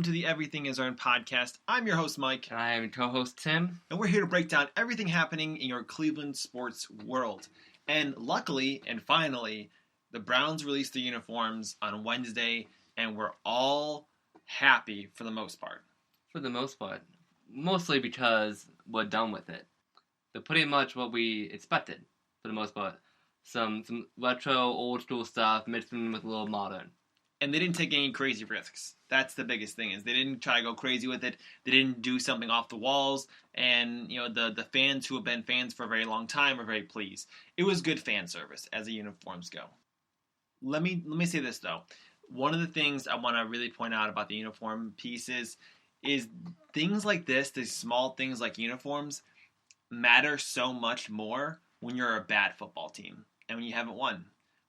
Welcome to the Everything Is Earned podcast. I'm your host, Mike. And I am co-host Tim. And we're here to break down everything happening in your Cleveland sports world. And luckily, and finally, the Browns released their uniforms on Wednesday, and we're all happy for the most part. For the most part. Mostly because we're done with it. They're pretty much what we expected, for the most part. Some retro, old school stuff mixed in with a little modern. And they didn't take any crazy risks. That's the biggest thing, is they didn't try to go crazy with it. They didn't do something off the walls. And, the fans who have been fans for a very long time are very pleased. It was good fan service as the uniforms go. Let me say this, though. One of the things I want to really point out about the uniform pieces is things like this, these small things like uniforms, matter so much more when you're a bad football team and when you haven't won.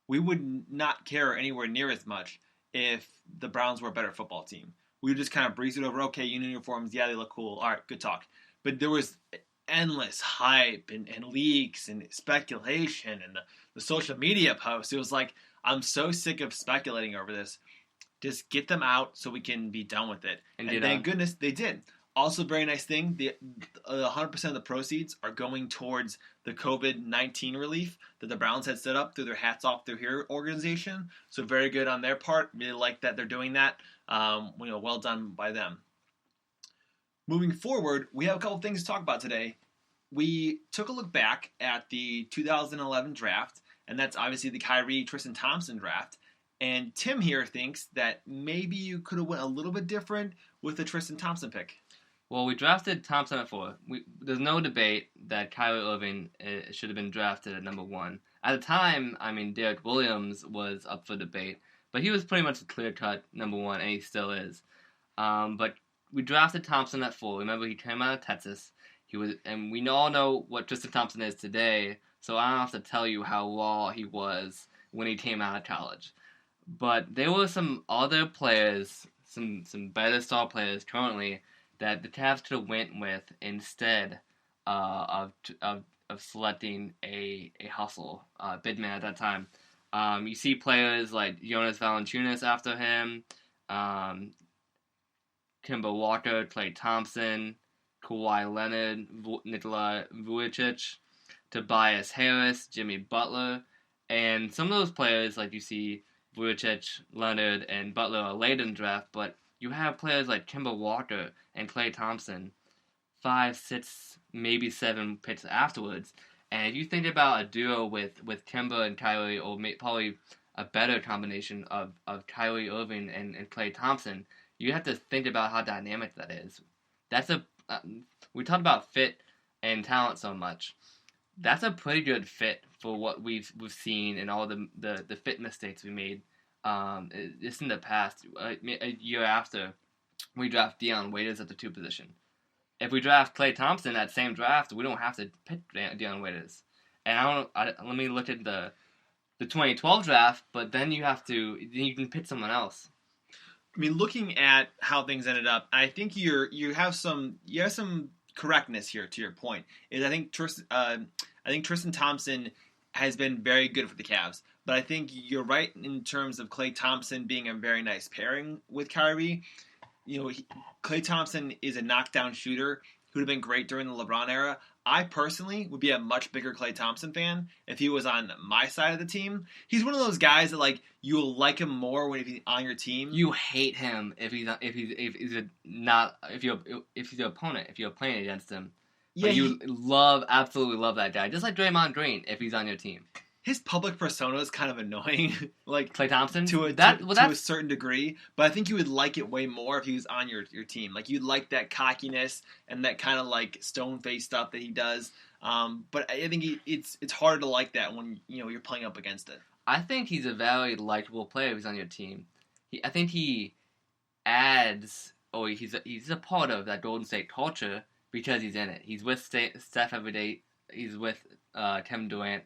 We would not care anywhere near as much if the Browns were a better football team. We would just kind of breeze it over. Okay, uniforms, yeah, they look cool. All right, good talk. But there was endless hype and leaks and speculation and the social media posts. It was like, I'm so sick of speculating over this. Just get them out so we can be done with it. And thank goodness they did. Also, very nice thing, 100% of the proceeds are going towards the COVID-19 relief that the Browns had set up through their Hats Off Through Here organization. So very good on their part. Really like that they're doing that. Well done by them. Moving forward, we have a couple things to talk about today. We took a look back at the 2011 draft, and that's obviously the Tristan Thompson draft. And Tim here thinks that maybe you could have went a little bit different with the Tristan Thompson pick. Well, we drafted Thompson at 4. There's no debate that Kyrie Irving should have been drafted at number 1. At the time, Derek Williams was up for debate, but he was pretty much a clear-cut number 1, and he still is. But we drafted Thompson at 4. Remember, he came out of Texas. And we all know what Tristan Thompson is today, so I don't have to tell you how raw he was when he came out of college. But there were some other players, some better star players currently, that the Cavs could have went with instead of selecting a hustle big man at that time. You see players like Jonas Valanciunas after him, Kemba Walker, Klay Thompson, Kawhi Leonard, Nikola Vucevic, Tobias Harris, Jimmy Butler, and some of those players, like you see Vucevic, Leonard, and Butler are late in the draft, but you have players like Kemba Walker and Klay Thompson 5, 6, maybe 7 picks afterwards. And if you think about a duo with Kemba and Kyrie, or probably a better combination of Kyrie Irving and Klay Thompson, you have to think about how dynamic that is. We talked about fit and talent so much. That's a pretty good fit for what we've seen and all the fit mistakes we made. Just in the past, a year after, we draft Dion Waiters at the 2 position. If we draft Klay Thompson at same draft, we don't have to pick Dion Waiters. And let me look at the 2012 draft, but then you can pick someone else. Looking at how things ended up, I think you have some correctness here to your point. I think Tristan Thompson has been very good for the Cavs. But I think you're right in terms of Klay Thompson being a very nice pairing with Kyrie. Klay Thompson is a knockdown shooter who would have been great during the LeBron era. I personally would be a much bigger Klay Thompson fan if he was on my side of the team. He's one of those guys that you'll like him more if he's on your team. You hate him if you're your opponent, if you're playing against him. Yeah, but you absolutely love that guy, just like Draymond Green if he's on your team. His public persona is kind of annoying, Klay Thompson to a certain degrry. But I think you would like it way more if he was on your team. You'd like that cockiness and that kind of stone face stuff that he does. But I think it's harder to like that when you're playing up against it. I think he's a very likable player if he's on your team. I think he adds, or he's a part of that Golden State culture because he's in it. He's with Steph every day. He's with Kevin Durant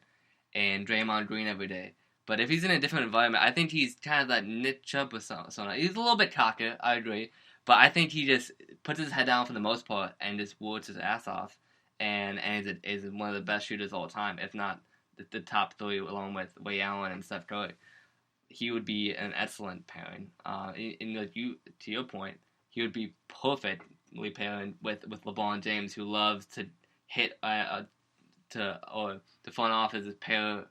and Draymond Green every day. But if he's in a different environment, I think he's kind of that Nick Chubb persona. He's a little bit cocky, I agree. But I think he just puts his head down for the most part and just works his ass off. And is one of the best shooters of all time, if not the top 3, along with Ray Allen and Steph Curry. He would be an excellent pairing. To your point, he would be perfectly paired with LeBron James, who loves to hit or the front office is pair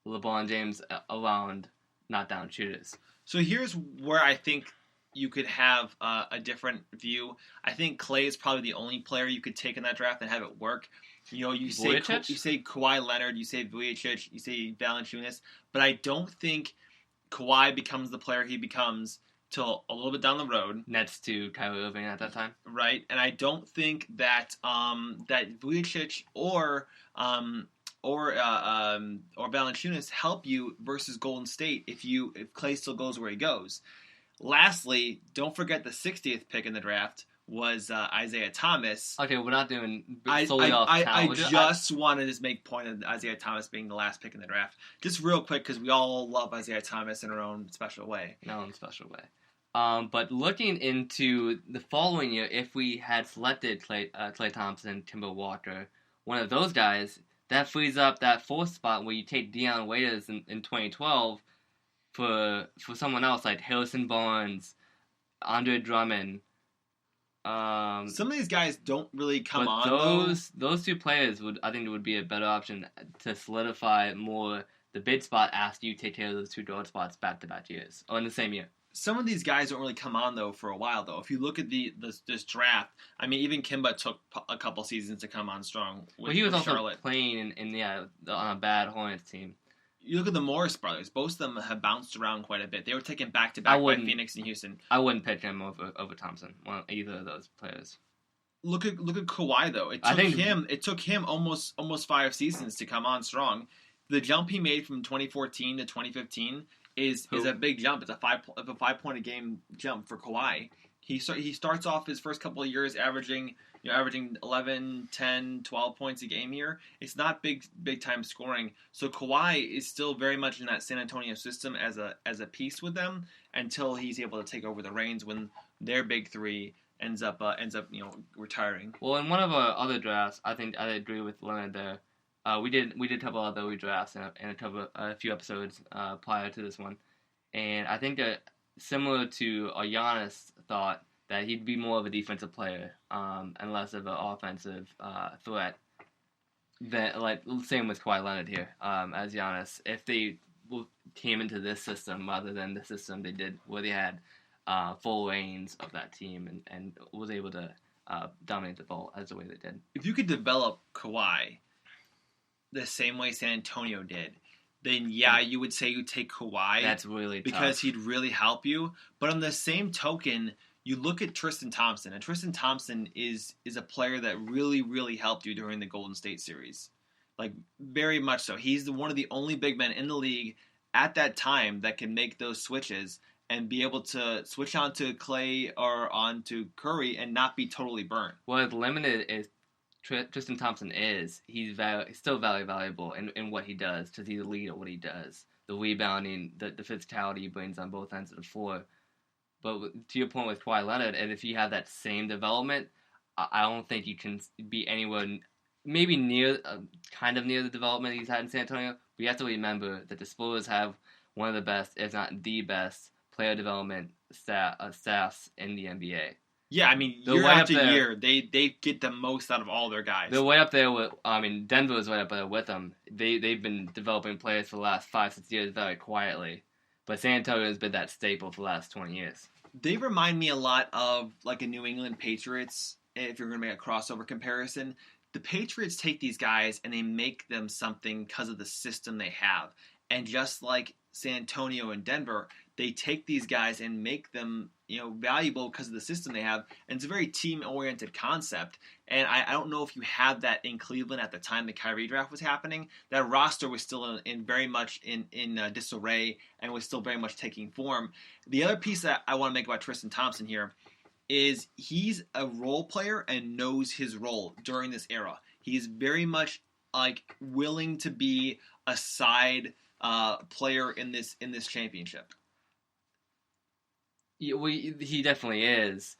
LeBron James around not down shooters. So here's where I think you could have a different view. I think Klay is probably the only player you could take in that draft and have it work. You say Kawhi Leonard, you say Vucevic, you say Valanciunas, but I don't think Kawhi becomes the player he becomes till a little bit down the road. Nets to Kyrie Irving at that time, right? And I don't think that that Vucevic or Valanciunas help you versus Golden State if Klay still goes where he goes. Lastly, don't forget the 60th pick in the draft was Isaiah Thomas. Okay, we're not doing solely off talent. I just wanted to make point of Isaiah Thomas being the last pick in the draft. Just real quick, because we all love Isaiah Thomas in our own special way. In our own special way. But looking into the following year, if we had selected Klay Thompson, Timber Walker, one of those guys, that frees up that fourth spot where you take Deion Waiters in 2012 for someone else like Harrison Barnes, Andre Drummond. Some of these guys don't really come on. Those two players would be a better option to solidify more the bid spot after you take care of those two guard spots back-to-back years or in the same year. Some of these guys don't really come on though for a while though. If you look at this draft, I mean, even Kimba took a couple seasons to come on strong. He was also Charlotte. playing on a bad Hornets team. You look at the Morris brothers; both of them have bounced around quite a bit. They were taken back to back by Phoenix and Houston. I wouldn't pick him over Thompson, either of those players. Look at Kawhi though. It took him almost 5 seasons to come on strong. The jump he made from 2014 to 2015 is a big jump. It's a 5 point a game jump for Kawhi. He starts off his first couple of years averaging 11, 10, 12 points a game here. It's not big time scoring. So Kawhi is still very much in that San Antonio system as a piece with them until he's able to take over the reins when their big three ends up retiring. Well, in one of our other drafts, I think I agree with Leonard there. We did cover other redrafts and cover a few episodes prior to this one, and I think that similar to Giannis thought that he'd be more of a defensive player and less of an offensive threat. Same with Kawhi Leonard here as Giannis. If they came into this system rather than the system they did where they had full reins of that team and was able to dominate the ball as the way they did. If you could develop Kawhi the same way San Antonio did, then you would say you take Kawhi. That's really because tough. He'd really help you. But on the same token, you look at Tristan Thompson, and Tristan Thompson is a player that really, really helped you during the Golden State series. Like, very much so. He's one of the only big men in the league at that time that can make those switches and be able to switch onto Klay or onto Curry and not be totally burnt. Well, as limited as Tristan Thompson is, he's still very valuable in what he does because he's a lead at what he does. The rebounding, the physicality he brings on both ends of the floor. But to your point with Kawhi Leonard, and if you have that same development, I don't think you can be anywhere, maybe near, kind of near the development he's had in San Antonio. But you have to remember that the Spurs have one of the best, if not the best, player development staffs in the NBA. Yeah, I mean, year after year, they get the most out of all their guys. They're way up there with, Denver is way up there with them. They've been developing players for the last 5-6 years very quietly. But San Antonio has been that staple for the last 20 years. They remind me a lot of like a New England Patriots, if you're going to make a crossover comparison. The Patriots take these guys and they make them something because of the system they have. And just like San Antonio and Denver, they take these guys and make them, valuable because of the system they have. And it's a very team-oriented concept. And I don't know if you had that in Cleveland at the time the Kyrie draft was happening. That roster was still in very much in disarray and was still very much taking form. The other piece that I want to make about Tristan Thompson here is he's a role player and knows his role during this era. He's very much willing to be a side player in this championship. He definitely is.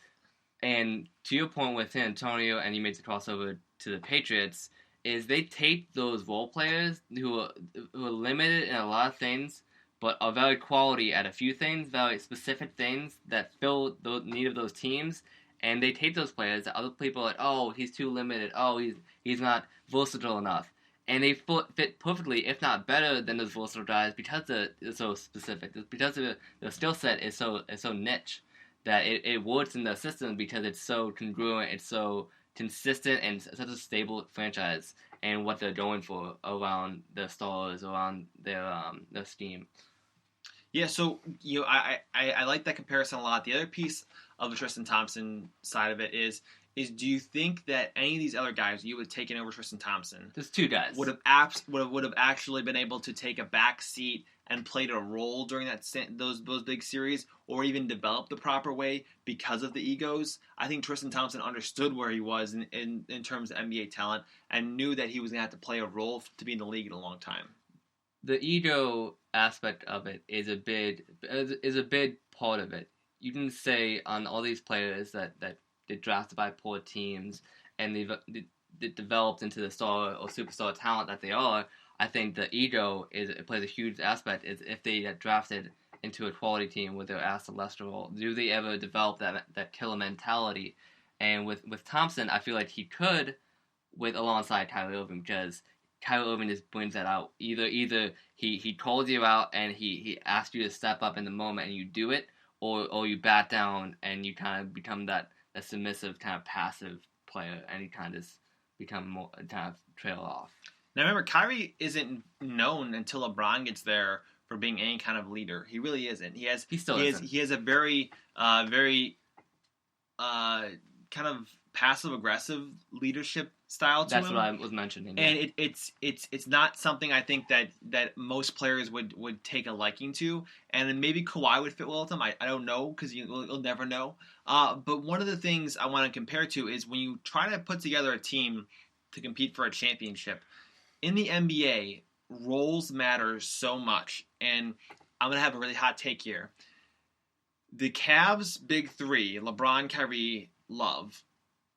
And to your point with San Antonio, and you made the crossover to the Patriots, is they take those role players who are limited in a lot of things, but are very quality at a few things, very specific things that fill the need of those teams. And they take those players that other people are like, oh, he's too limited. Oh, he's not versatile enough. And they fit perfectly, if not better, than those versatile guys because they're so specific. Because the skill set is so niche that it works in the system because it's so congruent, it's so consistent, and such a stable franchise and what they're going for around their stars, around their scheme. Yeah, so I like that comparison a lot. The other piece of the Tristan Thompson side of it is do you think that any of these other guys you would have taken over Tristan Thompson? There's two guys would have actually been able to take a back seat and played a role during those big series, or even develop the proper way because of the egos. I think Tristan Thompson understood where he was in terms of NBA talent and knew that he was going to have to play a role to be in the league in a long time. The ego aspect of it is a big part of it. You can say on all these players that get drafted by poor teams and they developed into the star or superstar talent that they are. I think the ego plays a huge aspect. Is if they get drafted into a quality team where they're asked a lesser role, do they ever develop that killer mentality? And with Thompson, I feel like he could alongside Kyrie Irving, because Kyrie Irving just brings that out. Either he calls you out and he asks you to step up in the moment and you do it, or you bat down and you kind of become that submissive kind of passive player and you kind of just become more kind of trail off. Now remember, Kyrie isn't known until LeBron gets there for being any kind of leader. He really isn't. He has a very kind of passive aggressive leadership style to him. That's what I was mentioning. And it's not something I think that most players would take a liking to. And then maybe Kawhi would fit well with him. I don't know, because you'll never know. But one of the things I want to compare to is when you try to put together a team to compete for a championship. In the NBA, roles matter so much. And I'm going to have a really hot take here. The Cavs' big three, LeBron, Kyrie, Love,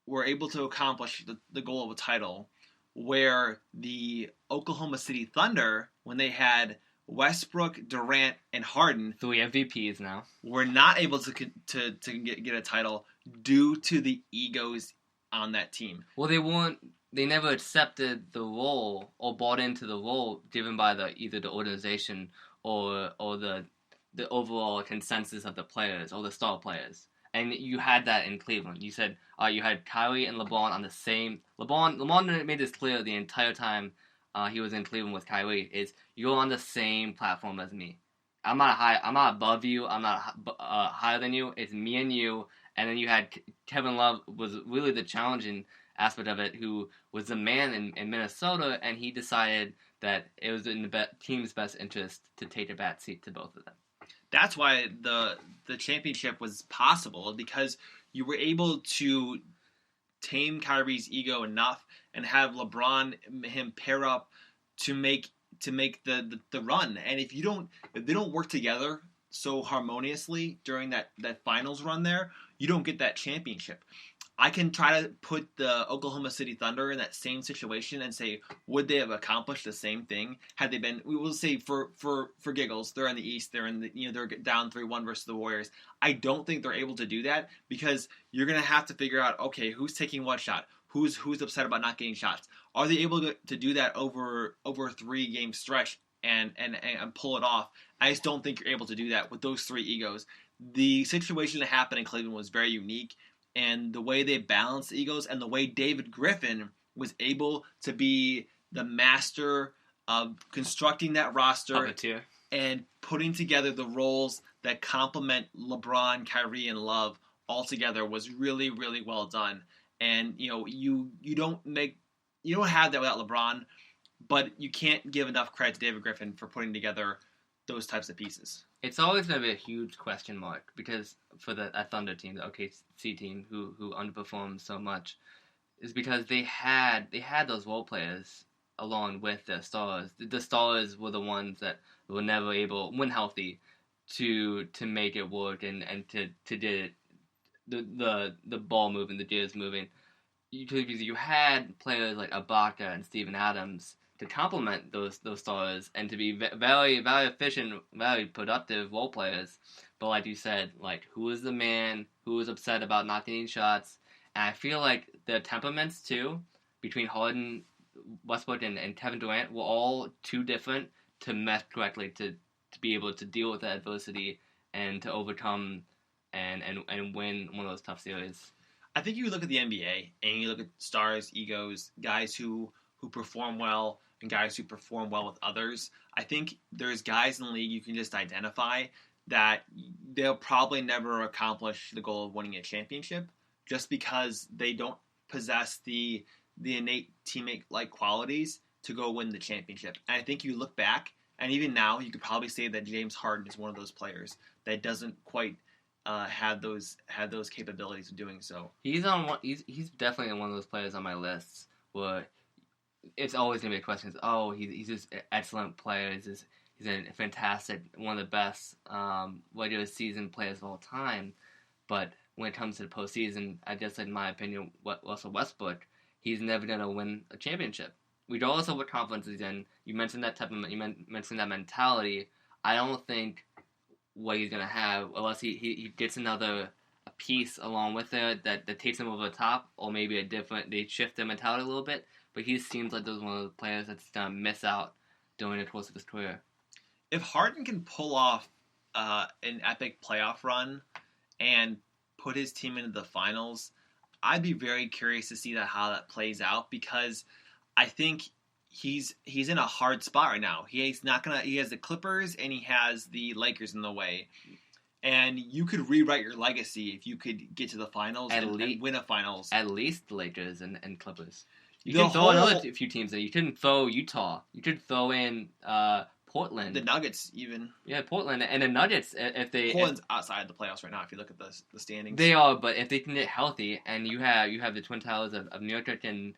were able to accomplish the goal of a title, where the Oklahoma City Thunder, when they had Westbrook, Durant, and Harden, 3 MVPs now, were not able to get a title due to the egos on that team. Well, they never accepted the role or bought into the role given by either the organization or the overall consensus of the players or the star players. And you had that in Cleveland. You said you had Kyrie and LeBron on the same. LeBron made this clear the entire time he was in Cleveland with Kyrie. Is you're on the same platform as me. I'm not above you. I'm not higher than you. It's me and you. And then you had Kevin Love was really the challenging aspect of it, who was the man in Minnesota, and he decided that it was in the team's best interest to take a back seat to both of them. That's why the championship was possible, because you were able to tame Kyrie's ego enough and have LeBron him pair up to make the run. And if they don't work together so harmoniously during that finals run there, you don't get that championship. I can try to put the Oklahoma City Thunder in that same situation and say, would they have accomplished the same thing had they been? We will say for giggles, they're in the East, they're down 3-1 versus the Warriors. I don't think they're able to do that, because you're gonna have to figure out, okay, who's taking what shot, who's upset about not getting shots. Are they able to do that over a 3-game stretch and pull it off? I just don't think you're able to do that with those three egos. The situation that happened in Cleveland was very unique. And the way they balanced egos, and the way David Griffin was able to be the master of constructing that roster and putting together the roles that complement LeBron, Kyrie, and Love all together was really, really well done. And you don't have that without LeBron, but you can't give enough credit to David Griffin for putting together those types of piees. It's always going to be a huge question mark, because for the Thunder team, the OKC team, who underperformed so much, is because they had those role players along with their stars. The stars were the ones that were never able, when healthy, to make it work and to get the ball moving, the gears moving. you had players like Ibaka and Steven Adams to complement those stars and to be very very efficient, very productive role players. But like you said, like who was the man who was upset about not getting shots? And I feel like the temperaments too between Harden, Westbrook, and Kevin Durant were all too different to mesh correctly to be able to deal with that adversity and to overcome and win one of those tough series. I think you look at the NBA and you look at stars, egos, guys who perform well and guys who perform well with others. I think there's guys in the league you can just identify that they'll probably never accomplish the goal of winning a championship just because they don't possess the innate teammate-like qualities to go win the championship. And I think you look back, and even now, you could probably say that James Harden is one of those players that doesn't quite had those capabilities of doing so. He's on one. He's definitely one of those players on my list where it's always gonna be a question. He's just an excellent player. He's a fantastic, one of the best regular season players of all time. But when it comes to the postseason, I guess in my opinion, Russell Westbrook, he's never gonna win a championship. Regardless of what conference he's in, you mentioned that mentioned that mentality. I don't think what he's gonna have unless he gets another piece along with it that takes him over the top, or maybe they shift their mentality a little bit. But he seems like there's one of the players that's gonna miss out during the course of his career. If Harden can pull off an epic playoff run and put his team into the finals, I'd be very curious to see how that plays out, because I think he's in a hard spot right now. He has the Clippers and he has the Lakers in the way. And you could rewrite your legacy if you could get to the finals and win a finals. At least the Lakers and Clippers. You can throw another few teams in. You couldn't throw Utah. You could throw in Portland. The Nuggets, even. Yeah, Portland. And the Nuggets, Portland's outside the playoffs right now, if you look at the standings. They are, but if they can get healthy, and you have the Twin Towers of New York and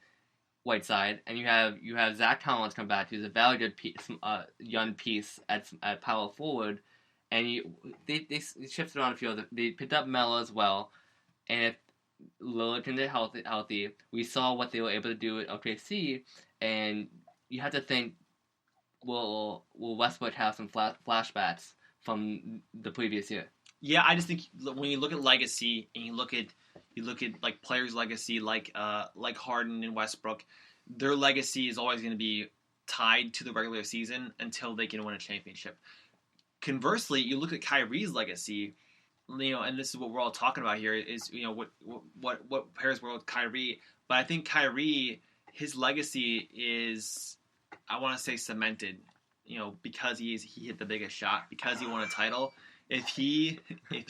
Whiteside, and you have Zach Collins come back, who's a very good young piece at power forward, and they shifted on a few other. They picked up Melo as well, and if Lillard can get healthy, we saw what they were able to do at OKC, and you have to think, will Westbrook have some flashbacks from the previous year? Yeah, I just think when you look at legacy and you look at like players' legacy, like Harden and Westbrook, their legacy is always going to be tied to the regular season until they can win a championship. Conversely, you look at Kyrie's legacy, and this is what we're all talking about here, is what pairs well with Kyrie. But I think Kyrie, his legacy is, I want to say, cemented, because he hit the biggest shot, because he won a title. If he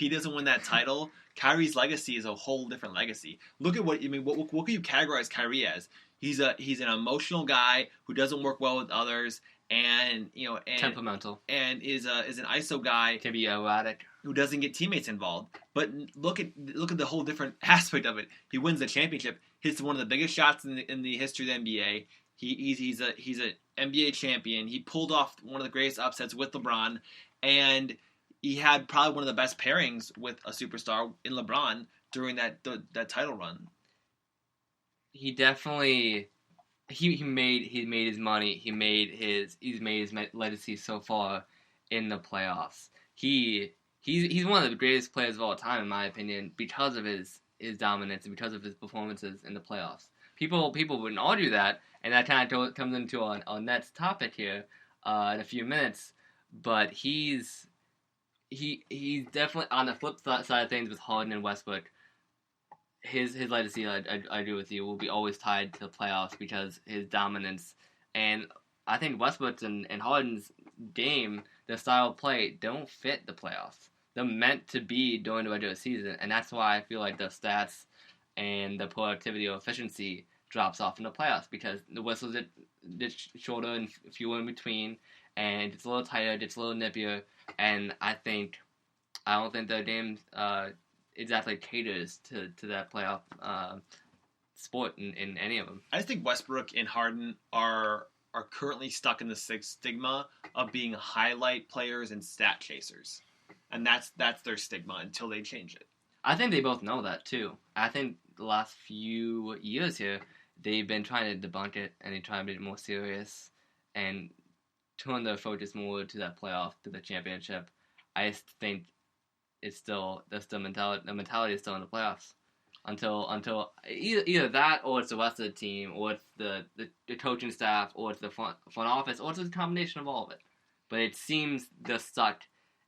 doesn't win that title, Kyrie's legacy is a whole different legacy. Look at what can you categorize Kyrie as? He's an emotional guy who doesn't work well with others, and temperamental, and is an ISO guy, can be erratic, who doesn't get teammates involved. But look at the whole different aspect of it. He wins the championship, hits one of the biggest shots in the history of the NBA. He's an NBA champion. He pulled off one of the greatest upsets with LeBron, and he had probably one of the best pairings with a superstar in LeBron during that title run. He definitely he made his money. He's made his legacy so far in the playoffs. He's one of the greatest players of all time, in my opinion, because of his dominance and because of his performances in the playoffs. People wouldn't argue that, and that kind of comes into our next topic here in a few minutes. But he's definitely on the flip side of things with Harden and Westbrook. His legacy, I agree with you, will be always tied to the playoffs because his dominance. And I think Westbrook's and Harden's game, their style of play, don't fit the playoffs. They're meant to be during the regular season, and that's why I feel like the stats and the productivity or efficiency drops off in the playoffs, because the whistles get shorter and fewer in between, and it's a little tighter, it's a little nippier, and I don't think their game exactly caters to that playoff sport in any of them. I just think Westbrook and Harden are currently stuck in the stigma of being highlight players and stat chasers, and that's their stigma until they change it. I think they both know that too. I think the last few years here, they've been trying to debunk it, and they try to make it more serious and turn their focus more to that playoff, to the championship. I just think it's still the mentality is still in the playoffs until either that, or it's the rest of the team, or it's the coaching staff, or it's the front office, or it's a combination of all of it. But it seems they're stuck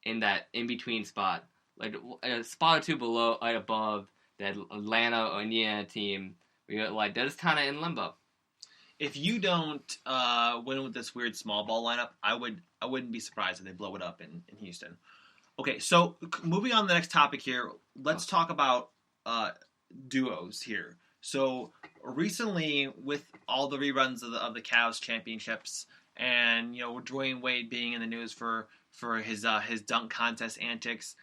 in that in between spot, like a spot or two below, right above that Atlanta or Indiana team. They're just kind of in limbo. If you don't win with this weird small ball lineup, I wouldn't be surprised if they blow it up in Houston. Okay, so moving on to the next topic here, let's talk about duos here. So recently, with all the reruns of the Cavs championships, and Dwayne Wade being in the news for his dunk contest antics,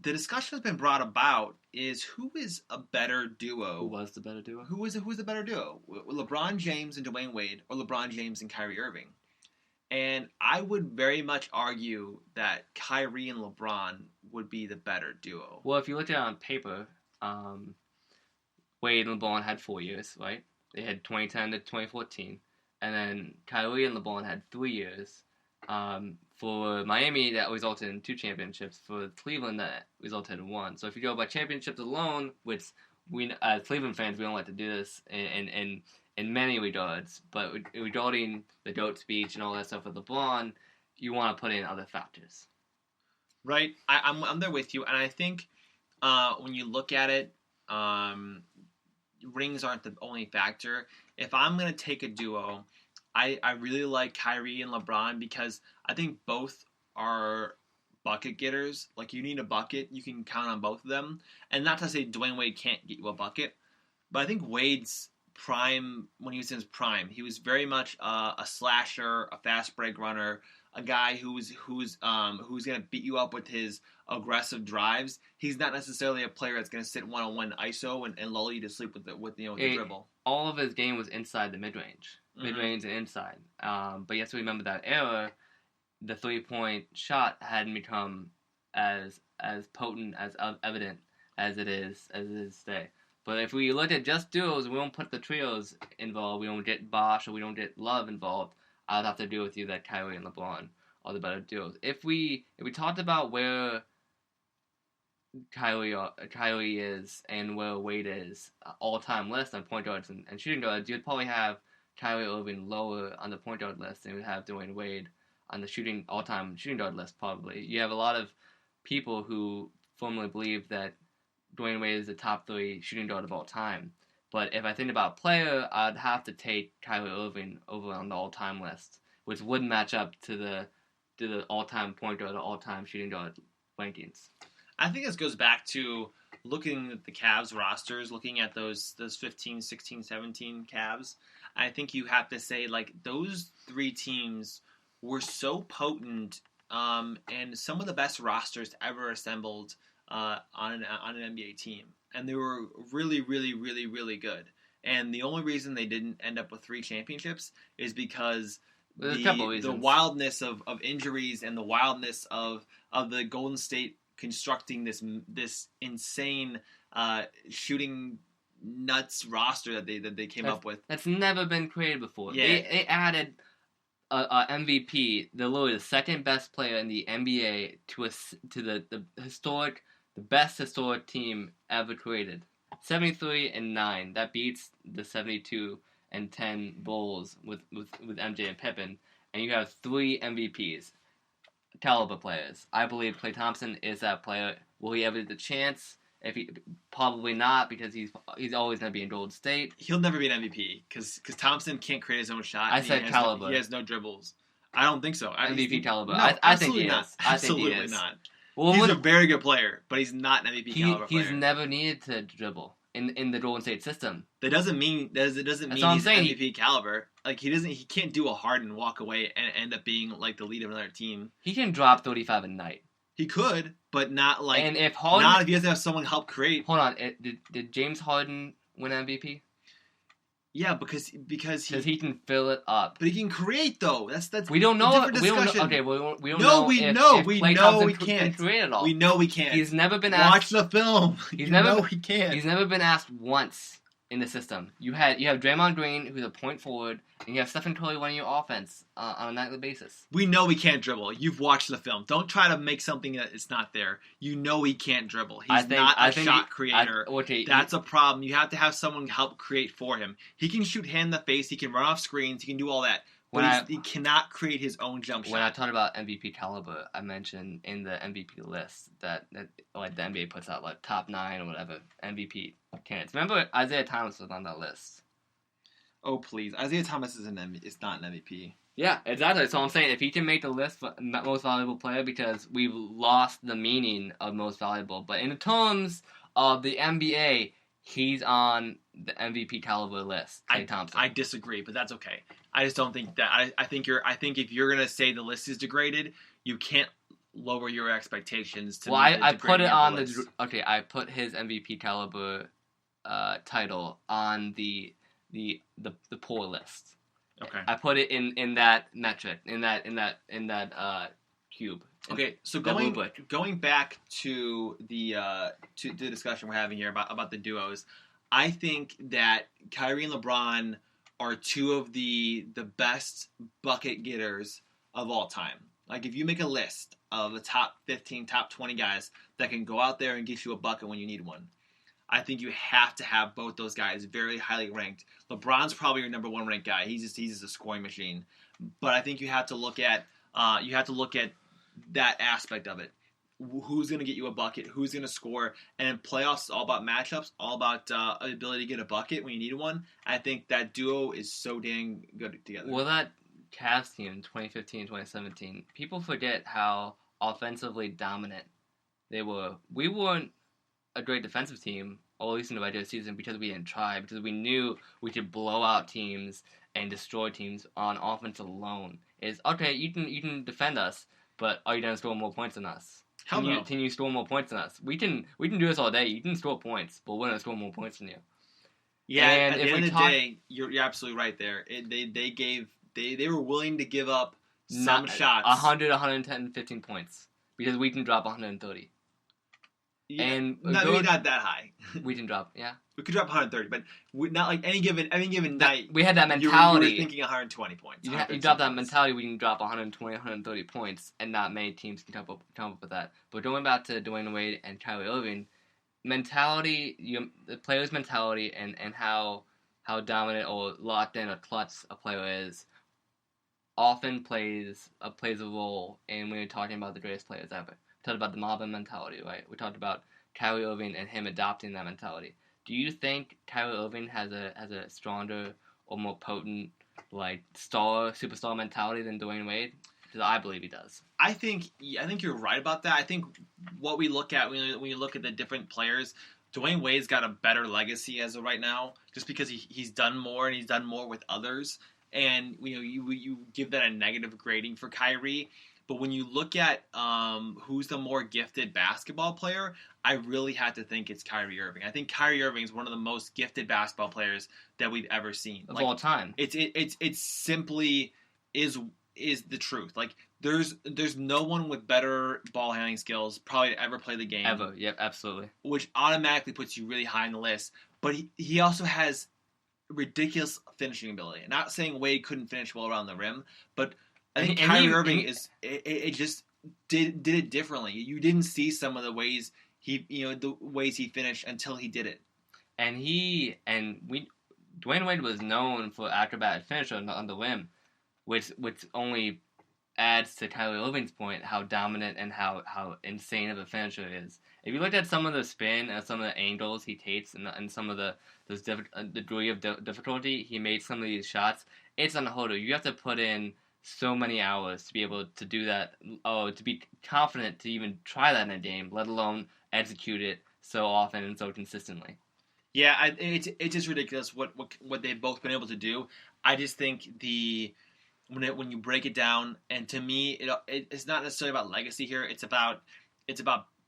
the discussion has been brought about is who is a better duo? Who was the better duo? Who's the better duo? LeBron James and Dwayne Wade, or LeBron James and Kyrie Irving? And I would very much argue that Kyrie and LeBron would be the better duo. Well, if you look at it on paper, Wade and LeBron had 4 years, right? They had 2010 to 2014. And then Kyrie and LeBron had 3 years. For Miami, that resulted in 2 championships. For Cleveland, that resulted in 1. So if you go by championships alone, which we, as Cleveland fans, we don't like to do this in many regards, but regarding the GOAT speech and all that stuff with LeBron, you want to put in other factors. Right. I'm there with you, and I think when you look at it, rings aren't the only factor. If I'm going to take a duo, I really like Kyrie and LeBron because I think both are bucket getters. Like, you need a bucket, you can count on both of them. And not to say Dwayne Wade can't get you a bucket, but I think Wade's prime, when he was in his prime, he was very much a slasher, a fast break runner, a guy who's going to beat you up with his aggressive drives. He's not necessarily a player that's going to sit one-on-one ISO and lull you to sleep with the dribble. All of his game was inside the mid-range. Mid-range and inside. But you have to remember that era, the 3-point shot hadn't become as potent, as evident as it is today. But if we look at just duos, we don't put the trios involved, we don't get Bosh or we don't get Love involved, I'd have to agree with you that Kyrie and LeBron are the better duos. If we talked about where Kyrie is and where Wade is, all-time list on point guards and shooting guards, you'd probably have Kyrie Irving lower on the point guard list than you would have Dwayne Wade on the all-time shooting guard list, probably. You have a lot of people who firmly believe that Dwayne Wade is the top 3 shooting guard of all time. But if I think about player, I'd have to take Kyrie Irving over on the all-time list, which would match up to the all-time point guard or all-time shooting guard rankings. I think this goes back to looking at the Cavs rosters, looking at those 15, 16, 17 Cavs. I think you have to say, like, those 3 teams were so potent, and some of the best rosters ever assembled on an NBA team. And they were really, really, really, really good. And the only reason they didn't end up with 3 championships is because the wildness of injuries and the wildness of the Golden State constructing this insane shooting nuts roster that they came up with. That's never been created before. Yeah. They added a MVP, literally the second best player in the NBA, to the best historic team ever created. 73-9. That beats the 72-10 Bulls with MJ and Pippen, and you have 3 MVPs, caliber players. I believe Klay Thompson is that player. Will he ever get the chance? Probably not, because he's always going to be in Golden State. He'll never be an MVP because Thompson can't create his own shot. I said caliber. He has no dribbles. I don't think so. MVP caliber. No, I think he not. is. I absolutely think he is. Not. Well, he's a very good player, but he's not an MVP caliber player. He's never needed to dribble in the Golden State system. That doesn't mean he's MVP caliber. Like, he can't do a Harden, walk away, and end up being like the lead of another team. He can drop 35 a night. He could, but not like. And if Harden, not if he doesn't have someone help create. Hold on, did James Harden win MVP? Yeah, because he can fill it up. But he can create though. That's we don't know. a different discussion. We don't No, know. we if, know. If We Klay know Thompson we can't. Can create it all. We know we can't. He's never been asked. Watch the film. He can't. He's never been asked once in the system. You have Draymond Green, who's a point forward, and you have Stephen Curry running your offense on a nightly basis. We know he can't dribble. You've watched the film. Don't try to make something that is not there. You know he can't dribble. He's not a shot creator. That's a problem. You have to have someone help create for him. He can shoot hand in the face. He can run off screens. He can do all that. But he cannot create his own jump shot. When I talked about MVP caliber, I mentioned in the MVP list that like the NBA puts out like top 9 or whatever MVP candidates. Remember, Isaiah Thomas was on that list. Oh please, Isaiah Thomas is not an MVP. Yeah, exactly. So I'm saying if he can make the list for most valuable player, because we've lost the meaning of most valuable. But in terms of the NBA, he's on the MVP caliber list. Klay Thompson. I disagree, but that's okay. I just don't think that. I think if you're gonna say the list is degraded, you can't lower your expectations to. Well, I put it on the. Okay, I put his MVP caliber title on the poor list. Okay. I put it in that metric, in that cube. Okay, so going back to the discussion we're having here about the duos, I think that Kyrie and LeBron are two of the best bucket getters of all time. Like if you make a list of the top 15, top 20 guys that can go out there and get you a bucket when you need one, I think you have to have both those guys very highly ranked. LeBron's probably your number 1 ranked guy. He's just a scoring machine. But I think you have to look at that aspect of it. Who's going to get you a bucket? Who's going to score? And in playoffs, it's all about matchups, all about ability to get a bucket when you need one. I think that duo is so dang good together. Well, that Cavs team in 2015, 2017, people forget how offensively dominant they were. We weren't a great defensive team, or at least in the regular season, because we didn't try, because we knew we could blow out teams and destroy teams on offense alone. It's okay, you can defend us, but are you going to score more points than us? Can you score more points than us? We can do this all day. You can score points, but we're going to score more points than you. Yeah, and at the end of the day, you're absolutely right there. They were willing to give up some shots. 100, 110, 15 points, because we can drop 130. Yeah, maybe not that high. We can drop, yeah. We could drop 130, but not like any given night. We had that mentality. You were thinking 120 points. You drop that mentality, we can drop 120, 130 points, and not many teams can come up with that. But going back to Dwayne Wade and Kyrie Irving, mentality, the player's mentality, and how dominant or locked in or clutch a player is, often plays a role in when you're talking about the greatest players ever. We talked about the Mamba mentality, right? We talked about Kyrie Irving and him adopting that mentality. Do you think Kyrie Irving has a stronger or more potent superstar mentality than Dwayne Wade? Because I believe he does. I think you're right about that. I think what we look at when you look at the different players, Dwayne Wade's got a better legacy as of right now, just because he's done more and he's done more with others. And you give that a negative grading for Kyrie. But when you look at who's the more gifted basketball player, I really have to think it's Kyrie Irving. I think Kyrie Irving is one of the most gifted basketball players that we've ever seen of all time. It's simply is the truth. Like there's no one with better ball handling skills probably to ever play the game. Ever, yep, absolutely. Which automatically puts you really high on the list. But he also has ridiculous finishing ability. Not saying Wade couldn't finish well around the rim, but I think Kyrie Irving it just did it differently. You didn't see some of the ways he finished until he did it. And Dwayne Wade was known for acrobatic finish on the rim, which only adds to Kyrie Irving's point how dominant and how insane of a finisher he is. If you looked at some of the spin and some of the angles he takes and some of the degree of difficulty he made some of these shots, it's unheard of. You have to put in so many hours to be able to do that, to be confident to even try that in a game, let alone execute it so often and so consistently. Yeah, it's just ridiculous what they've both been able to do. I just think when you break it down, and to me, it's not necessarily about legacy here. It's about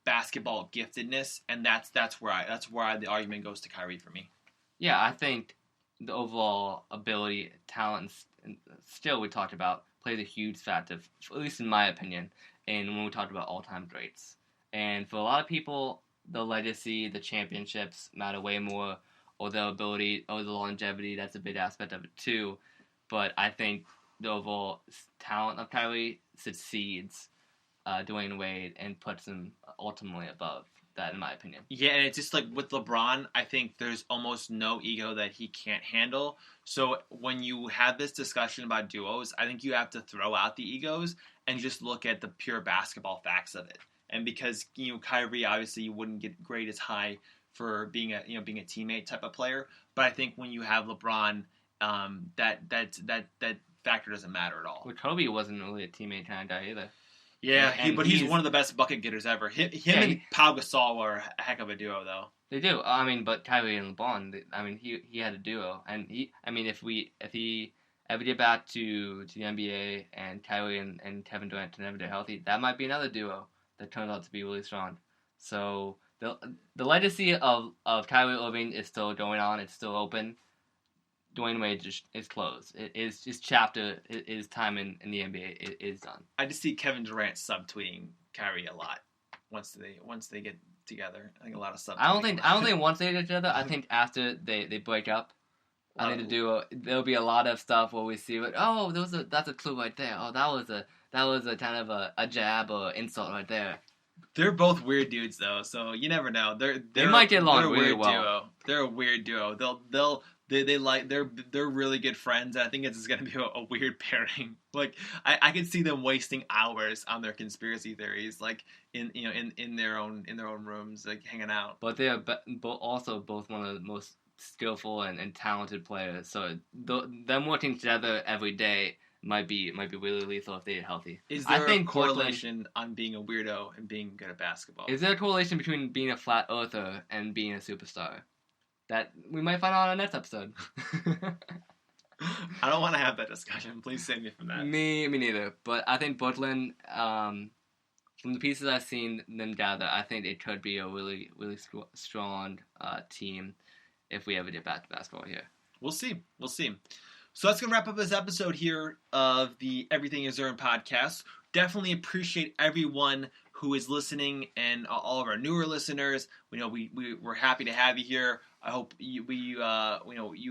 basketball giftedness, and that's where the argument goes to Kyrie for me. Yeah, I think the overall ability, talent, and skill we talked about plays a huge factor, at least in my opinion, in when we talked about all-time greats. And for a lot of people, the legacy, the championships matter way more, or their ability, or the longevity. That's a big aspect of it too. But I think the overall talent of Kyrie succeeds Dwayne Wade and puts him ultimately above that, in my opinion. Yeah, and it's just like with LeBron, I think there's almost no ego that he can't handle. So when you have this discussion about duos, I think you have to throw out the egos and just look at the pure basketball facts of it. And because Kyrie, obviously, you wouldn't get grade as high for being a teammate type of player, but I think when you have LeBron, that factor doesn't matter at all. Well, Kobe wasn't really a teammate kind of guy either. Yeah, but he's one of the best bucket getters ever. Him and Pau Gasol were a heck of a duo, though. They do. I mean, but Kyrie and LeBron, he had a duo, and if he ever get back to the NBA and Kyrie and Kevin Durant never get healthy, that might be another duo that turns out to be really strong. So the legacy of Kyrie Irving is still going on. It's still open. Dwayne Wade is closed. His chapter, his time in the NBA is done. I just see Kevin Durant subtweeting Kyrie a lot once they get together. I think a lot of subtweeting. I don't think once they get together. I think after they break up. I think there'll be a lot of stuff where we see that's a clue right there. Oh, that was a kind of a jab or insult right there. They're both weird dudes though, so you never know. They might get along really well. Duo. They're a weird duo. They're really good friends. And I think it's going to be a weird pairing. Like I could see them wasting hours on their conspiracy theories, like in their own rooms, like hanging out. But they are also both one of the most skillful and talented players. So them working together every day might be really lethal if they get healthy. Is there a correlation on being a weirdo and being good at basketball? Is there a correlation between being a flat earther and being a superstar? That we might find out on our next episode. I don't want to have that discussion. Please save me from that. Me neither. But I think Brooklyn, from the pieces I've seen them gather, I think it could be a really, really strong team if we ever get back to basketball here. We'll see. So that's going to wrap up this episode here of the Everything Is Earned podcast. Definitely appreciate everyone who is listening and all of our newer listeners. We're happy to have you here. I hope you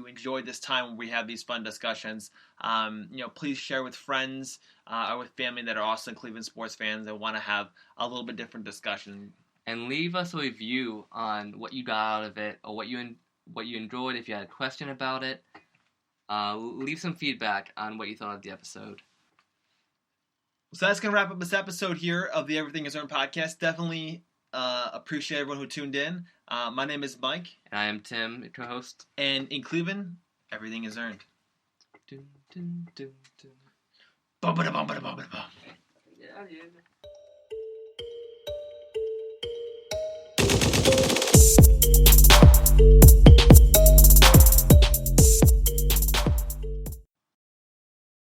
enjoyed this time when we have these fun discussions. Please share with friends or with family that are also Cleveland sports fans and want to have a little bit different discussion. And leave us a review on what you got out of it or what you enjoyed. If you had a question about it, leave some feedback on what you thought of the episode. So that's going to wrap up this episode here of the Everything Is Earned podcast. Definitely appreciate everyone who tuned in. My name is Mike. And I am Tim, your co-host. And in Cleveland, everything is earned. Dun, dun, dun, dun. Bum, ba-da, bum, ba-da, bum, ba-da, bum. Yeah.